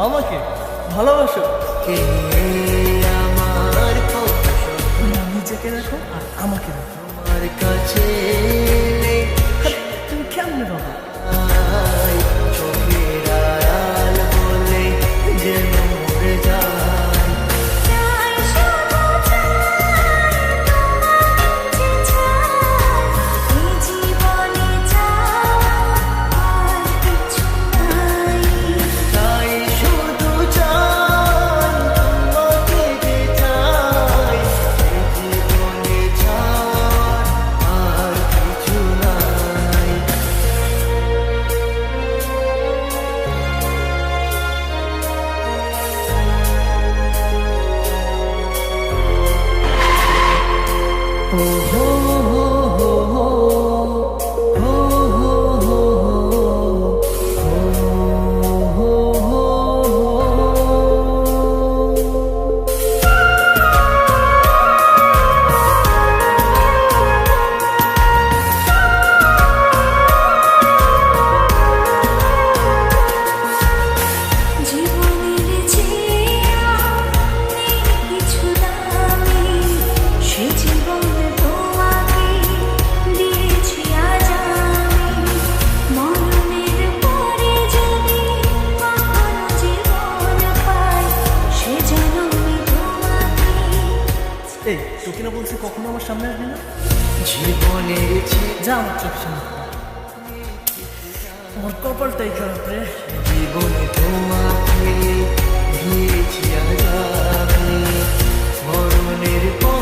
আমাকে ভালোবাসো? কে আমার নিজেকে রাখো আর আমাকে রাখো। আমার কাছে তুমি কেমনে বাবা? চোখের আড়াল বলে যেন মরে যায়। তাই শুধু চাই তোমাকে যে চাই, এই জীবনে চাই আর কিছু নাই। ও হো হো হো হো, হো হো হো হো, হো হো জীবনের চেয়ে নেই কিছু দামি, সে জীবন তোমাকে দিয়েছি আজ আমি। মরণের পরে যদি কখনো জীবন পাই, সে জন্মে তোমাকে। এই তোকে না বলছি কখনো আমার সামনে আসবি না? জীবনের যা আমার চোখ সামনে। আমার কপালটাই খারাপ রে। জীবনে তোমাকে দিয়েছি আজ আমি, মরণের পর